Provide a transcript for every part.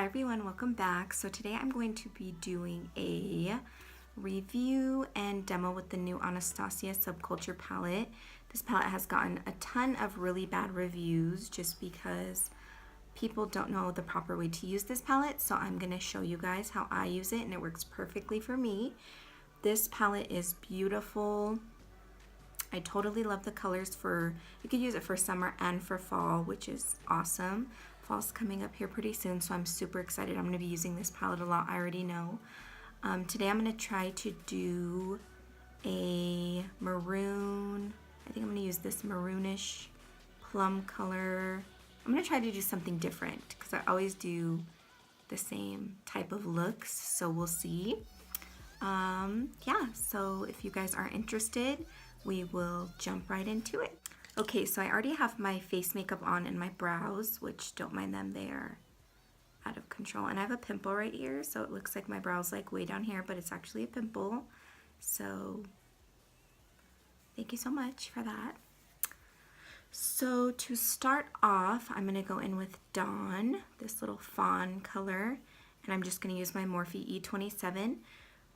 everyone, welcome back. So today I'm going to be doing a review and demo with the new Anastasia Subculture palette. This palette has gotten a ton of really bad reviews just because people don't know the proper way to use this palette. So I'm going to show you guys how I use it and it works perfectly for me. This palette is beautiful. I totally love the colors you could use it for summer and for fall, which is awesome. Fall's coming up here pretty soon, so I'm super excited. I'm going to be using this palette a lot, I already know. Today I'm going to try to do a maroon. I think I'm going to use this maroonish plum color. I'm going to try to do something different because I always do the same type of looks, so we'll see. Yeah, so if you guys are interested, we will jump right into it. Okay, so I already have my face makeup on and my brows, which don't mind them, they are out of control. And I have a pimple right here, so it looks like my brow's like way down here, but it's actually a pimple. So thank you so much for that. So to start off, I'm gonna go in with Dawn, this little fawn color, and I'm just gonna use my Morphe E27.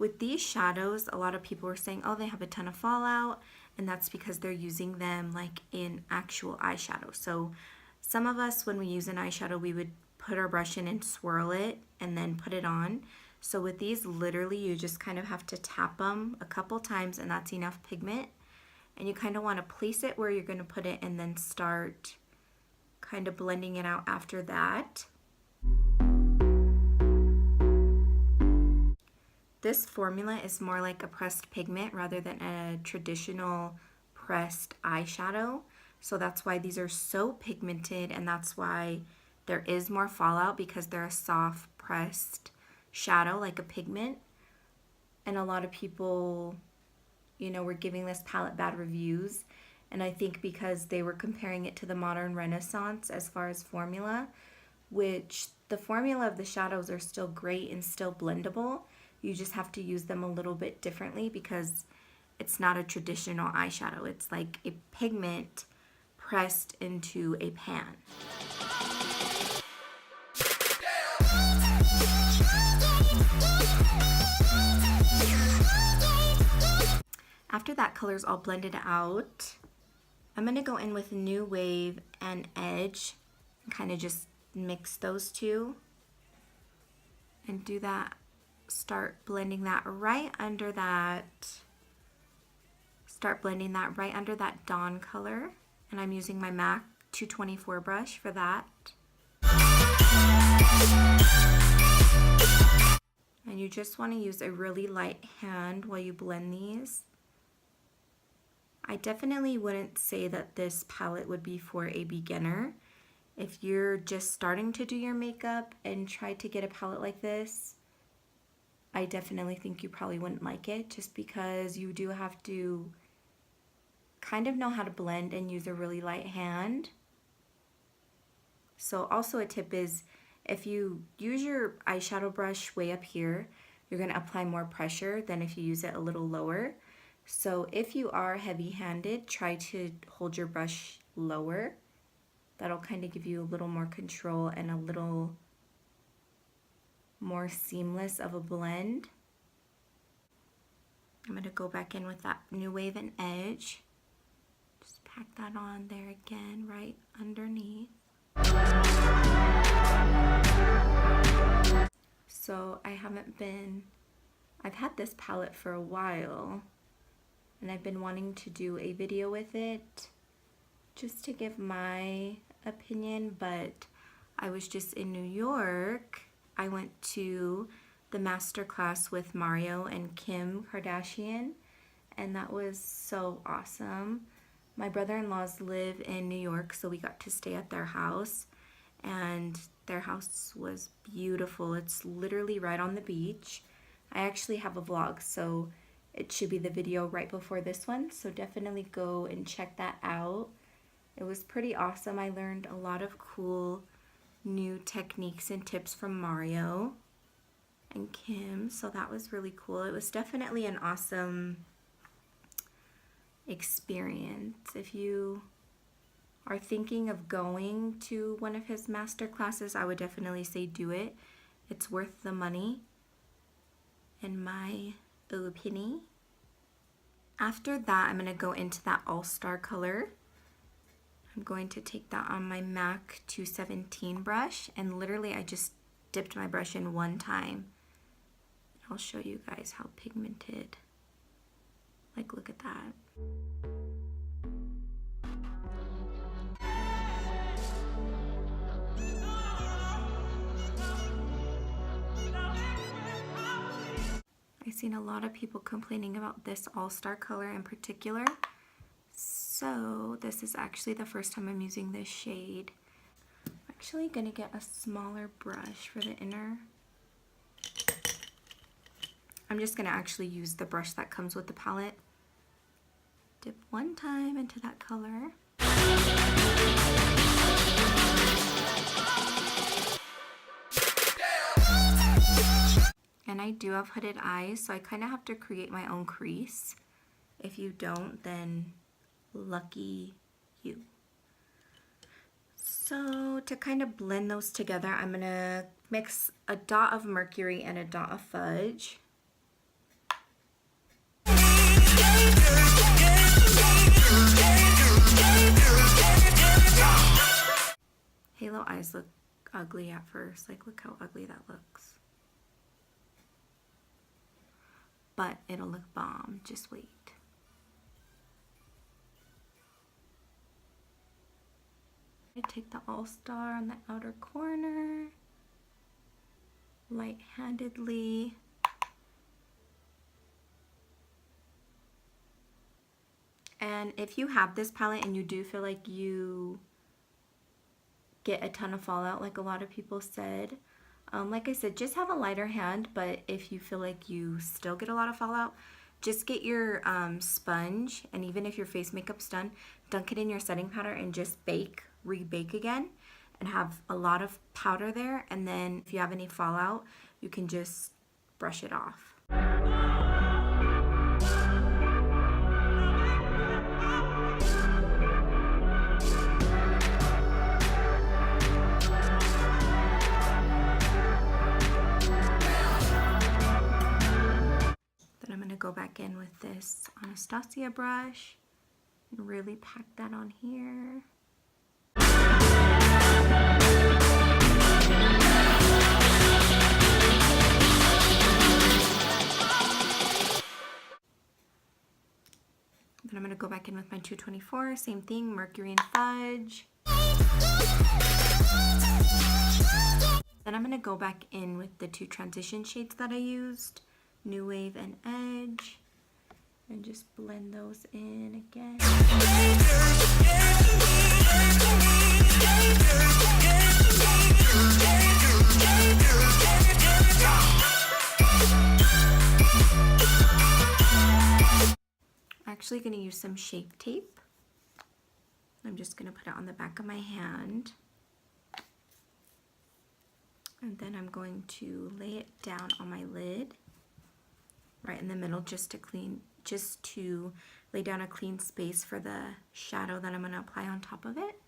With these shadows, a lot of people were saying, oh, they have a ton of fallout, and that's because they're using them like in actual eyeshadow. So some of us, when we use an eyeshadow, we would put our brush in and swirl it and then put it on. So with these, literally, you just kind of have to tap them a couple times and that's enough pigment. And you kind of want to place it where you're going to put it and then start kind of blending it out after that. This formula is more like a pressed pigment rather than a traditional pressed eyeshadow. So that's why these are so pigmented, and that's why there is more fallout, because they're a soft pressed shadow like a pigment. And a lot of people, you know, were giving this palette bad reviews. And I think because they were comparing it to the modern Renaissance as far as formula, which the formula of the shadows are still great and still blendable. You just have to use them a little bit differently because it's not a traditional eyeshadow. It's like a pigment pressed into a pan. After that color's all blended out, I'm going to go in with New Wave and Edge and kind of just mix those two and do that. Start blending that right under that. Start blending that right under that Dawn color. And I'm using my MAC 224 brush for that. And you just want to use a really light hand while you blend these. I definitely wouldn't say that this palette would be for a beginner. If you're just starting to do your makeup and try to get a palette like this, I definitely think you probably wouldn't like it, just because you do have to kind of know how to blend and use a really light hand. So also a tip is, if you use your eyeshadow brush way up here, you're going to apply more pressure than if you use it a little lower. So if you are heavy-handed, try to hold your brush lower. That'll kind of give you a little more control and a little more seamless of a blend. I'm going to go back in with that New Wave and Edge. Just pack that on there again, right underneath. So I've had this palette for a while, and I've been wanting to do a video with it just to give my opinion, but I was just in New York. I went to the master class with Mario and Kim Kardashian, and that was so awesome. My brother-in-laws live in New York, so we got to stay at their house, and their house was beautiful. It's literally right on the beach. I actually have a vlog, so it should be the video right before this one, so definitely go and check that out. It was pretty awesome. I learned a lot of cool new techniques and tips from Mario and Kim, so that was really cool. It was definitely an awesome experience. If you are thinking of going to one of his master classes, I would definitely say do it. It's worth the money, in my opinion. After that, I'm going to go into that All-Star color. I'm going to take that on my MAC 217 brush, and literally I just dipped my brush in one time. I'll show you guys how pigmented, like look at that. I've seen a lot of people complaining about this All-Star color in particular. So this is actually the first time I'm using this shade. I'm actually gonna get a smaller brush for the inner. I'm just gonna actually use the brush that comes with the palette. Dip one time into that color. And I do have hooded eyes, so I kind of have to create my own crease. If you don't, then lucky you. So to kind of blend those together, I'm gonna mix a dot of mercury and a dot of fudge. Halo eyes look ugly at first. Like, look how ugly that looks. But it'll look bomb. Just wait. I take the All-Star on the outer corner, light-handedly. And if you have this palette and you do feel like you get a ton of fallout, like a lot of people said, like I said, just have a lighter hand. But if you feel like you still get a lot of fallout, just get your sponge, and even if your face makeup's done, dunk it in your setting powder and just bake, rebake again, and have a lot of powder there. And then if you have any fallout, you can just brush it off. Go back in with this Anastasia brush and really pack that on here. Then I'm going to go back in with my 224, same thing, mercury and fudge. Then I'm going to go back in with the two transition shades that I used, New Wave and Edge, and just blend those in again. I'm actually going to use some Shape Tape. I'm just going to put it on the back of my hand. And then I'm going to lay it down on my lid, right in the middle, just to lay down a clean space for the shadow that I'm going to apply on top of it.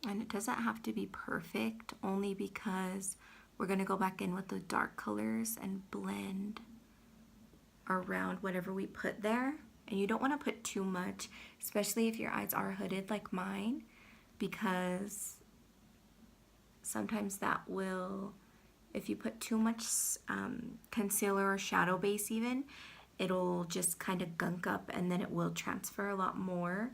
And it doesn't have to be perfect, only because we're going to go back in with the dark colors and blend around whatever we put there. And you don't want to put too much, especially if your eyes are hooded like mine, because sometimes that will, if you put too much concealer or shadow base even, it'll just kind of gunk up and then it will transfer a lot more.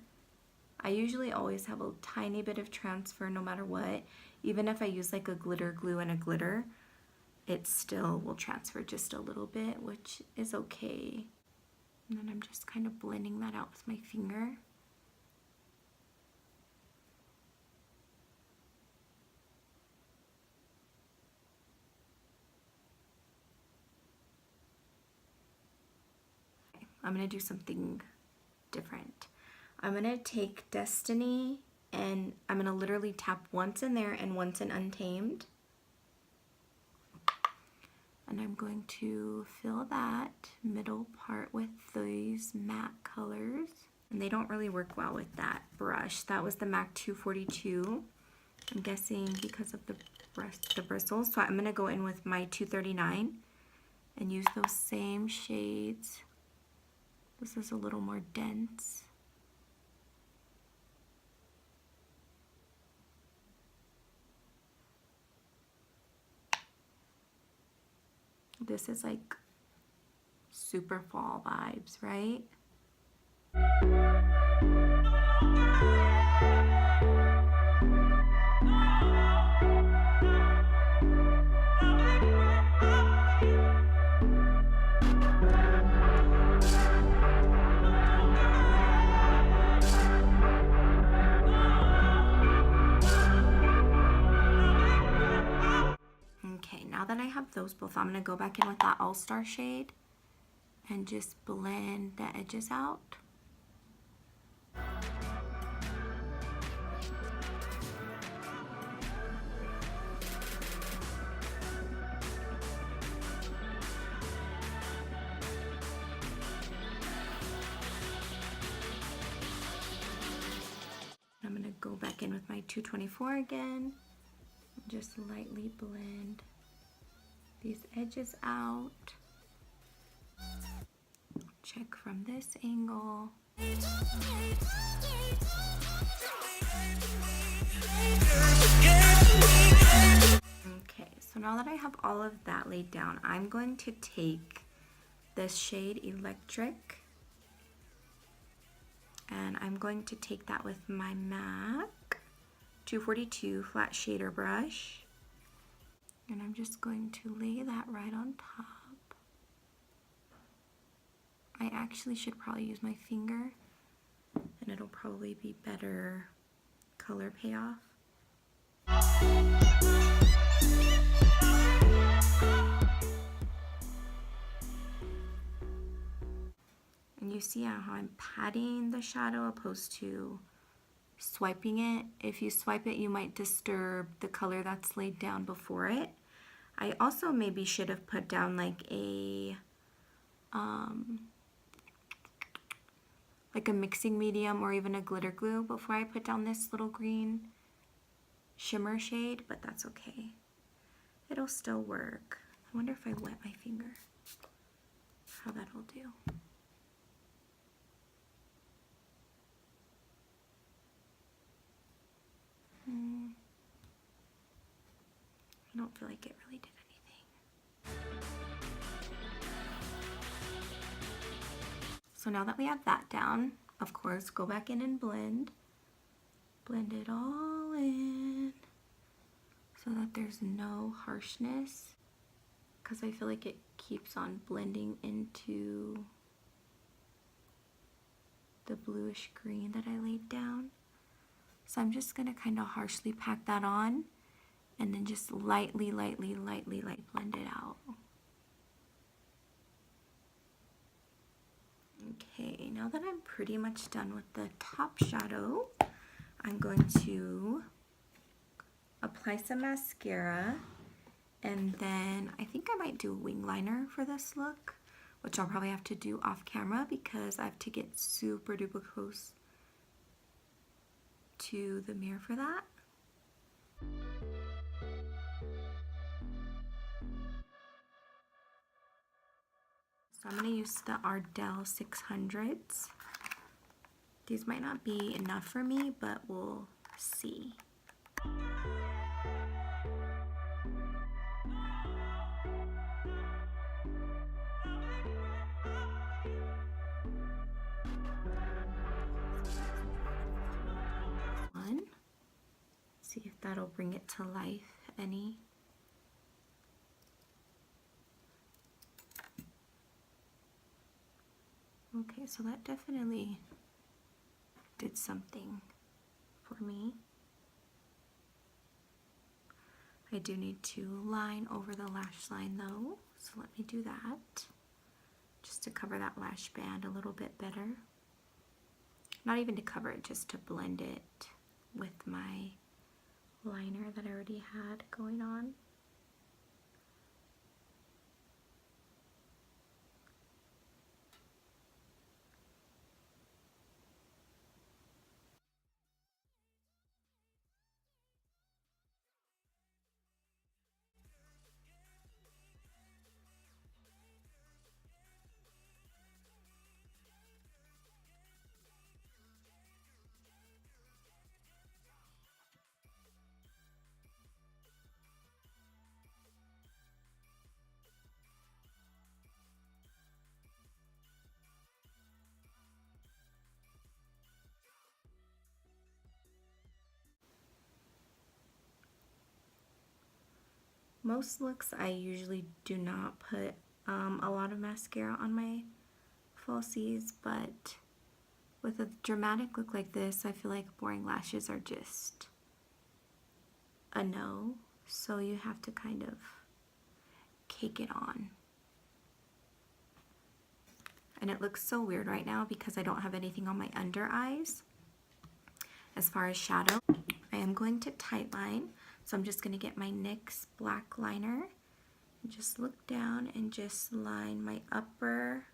I usually always have a tiny bit of transfer no matter what. Even if I use like a glitter glue and a glitter, it still will transfer just a little bit, which is okay. And then I'm just kind of blending that out with my finger. Okay, I'm going to do something different. I'm going to take Destiny and I'm going to literally tap once in there and once in Untamed. And I'm going to fill that middle part with these matte colors. And they don't really work well with that brush. That was the MAC 242. I'm guessing because of the bristles. So I'm going to go in with my 239 and use those same shades. This is a little more dense. This is like super fall vibes, right? Okay, now that I have those both, I'm going to go back in with that All-Star shade and just blend the edges out. I'm going to go back in with my 224 again. Just lightly blend these edges out. Check from this angle. Okay, so now that I have all of that laid down, I'm going to take this shade Electric and I'm going to take that with my MAC 242 flat shader brush, and I'm just going to lay that right on top. I actually should probably use my finger, and it'll probably be better color payoff. And you see how I'm patting the shadow opposed to swiping it. If you swipe it, you might disturb the color that's laid down before it. I also maybe should have put down like a mixing medium or even a glitter glue before I put down this little green shimmer shade, but that's okay. It'll still work. I wonder if I wet my finger, how that'll do. I don't feel like it really did anything. So now that we have that down, of course, go back in and blend. Blend it all in so that there's no harshness, because I feel like it keeps on blending into the bluish green that I laid down. So I'm just going to kind of harshly pack that on and then just lightly blend it out. Okay, now that I'm pretty much done with the top shadow, I'm going to apply some mascara, and then I think I might do a wing liner for this look, which I'll probably have to do off camera because I have to get super duper close to the mirror for that. So I'm going to use the Ardell 600s. These might not be enough for me, but we'll see. See if that'll bring it to life any. Okay, so that definitely did something for me. I do need to line over the lash line though, so let me do that just to cover that lash band a little bit better. Not even to cover it, just to blend it with my liner that I already had going on. most looks I usually do not put a lot of mascara on my falsies, but with a dramatic look like this, I feel like boring lashes are just a no, so you have to kind of cake it on. And it looks so weird right now because I don't have anything on my under eyes. As far as shadow, I am going to tightline, so I'm just going to get my NYX black liner and just look down and just line my upper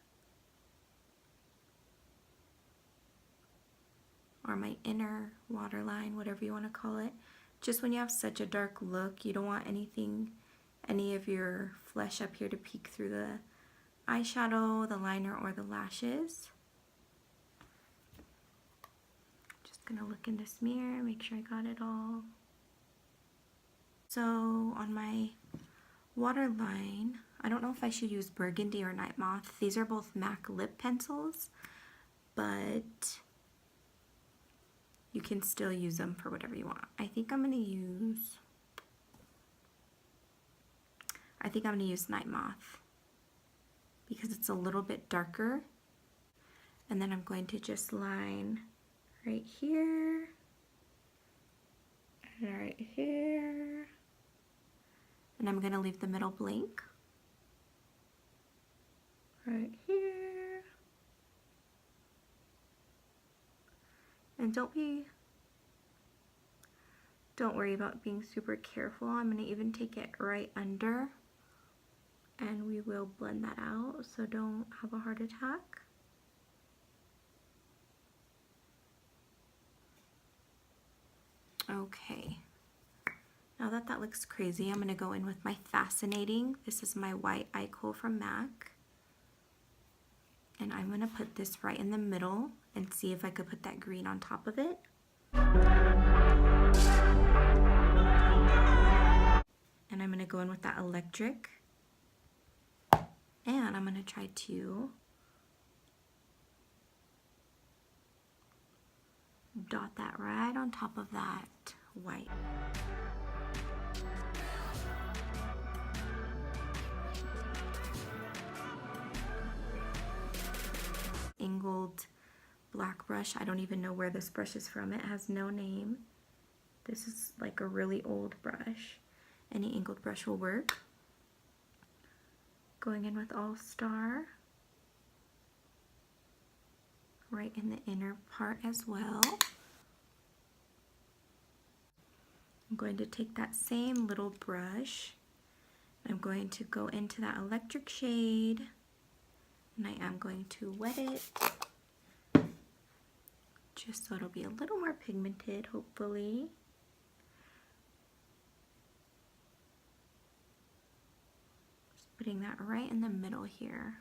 or my inner waterline, whatever you want to call it. Just when you have such a dark look, you don't want any of your flesh up here to peek through the eyeshadow, the liner, or the lashes. Just gonna look in this mirror, make sure I got it all. So on my waterline, I don't know if I should use Burgundy or Night Moth. These are both MAC lip pencils, but you can still use them for whatever you want. I think I'm gonna use Night Moth because it's a little bit darker. And then I'm going to just line right here and right here. And I'm gonna leave the middle blank. Right here. And don't worry about being super careful. I'm gonna even take it right under and we will blend that out, so don't have a heart attack. Okay, now that looks crazy, I'm gonna go in with my Fascinating. This is my white eye kohl from MAC. And I'm gonna put this right in the middle and see if I could put that green on top of it. And I'm gonna go in with that electric. And I'm gonna try to dot that right on top of that white. Angled black brush. I don't even know where this brush is from. It has no name. This is like a really old brush. Any angled brush will work. Going in with All Star. Right in the inner part as well. I'm going to take that same little brush. I'm going to go into that electric shade. And I am going to wet it just so it'll be a little more pigmented, hopefully. Just putting that right in the middle here.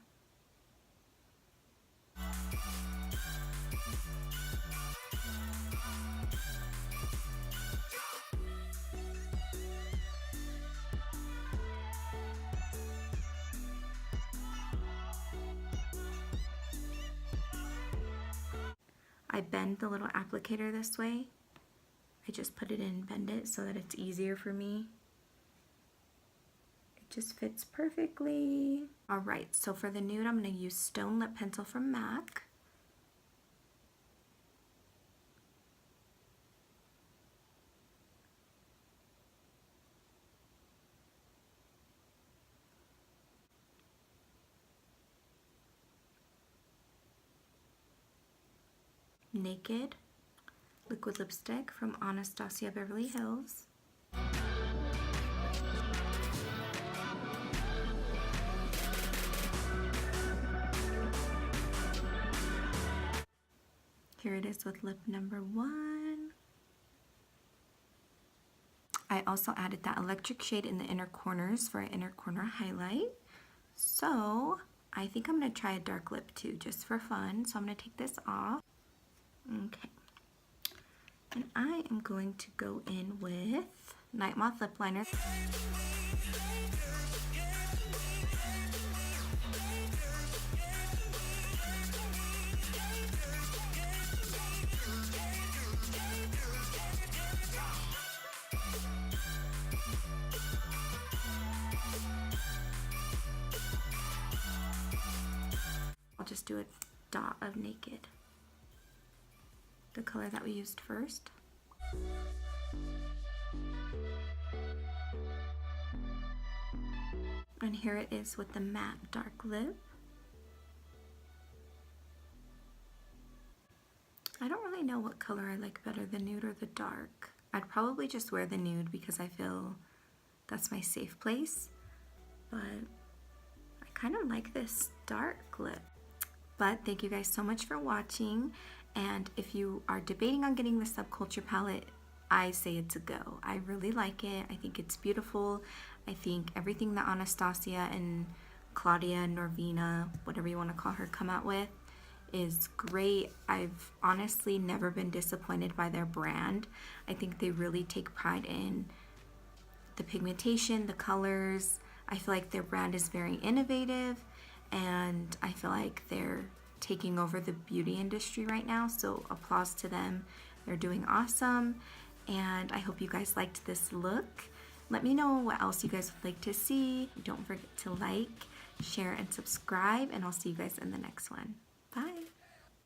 I bend the little applicator this way. I just put it in and bend it so that it's easier for me. It just fits perfectly. All right, so for the nude, I'm gonna use Stone Lip Pencil from MAC. Naked liquid lipstick from Anastasia Beverly Hills. Here it is with lip number 1. I also added that electric shade in the inner corners for an inner corner highlight. So I think I'm going to try a dark lip too, just for fun. So I'm going to take this off. Okay. And I am going to go in with Night Moth lip liner. just do a dot of Naked, the color that we used first. And here it is with the matte dark lip. I don't really know what color I like better, the nude or the dark. I'd probably just wear the nude because I feel that's my safe place, but I kind of like this dark lip. But thank you guys so much for watching, and if you are debating on getting the Subculture palette, I say it's a go. I really like it. I think it's beautiful. I think everything that Anastasia and Claudia, Norvina, whatever you want to call her, come out with is great. I've honestly never been disappointed by their brand. I think they really take pride in the pigmentation, the colors. I feel like their brand is very innovative, and I feel like they're taking over the beauty industry right now, so applause to them. They're doing awesome, and I hope you guys liked this look. Let me know what else you guys would like to see. Don't forget to like, share, and subscribe, and I'll see you guys in the next one.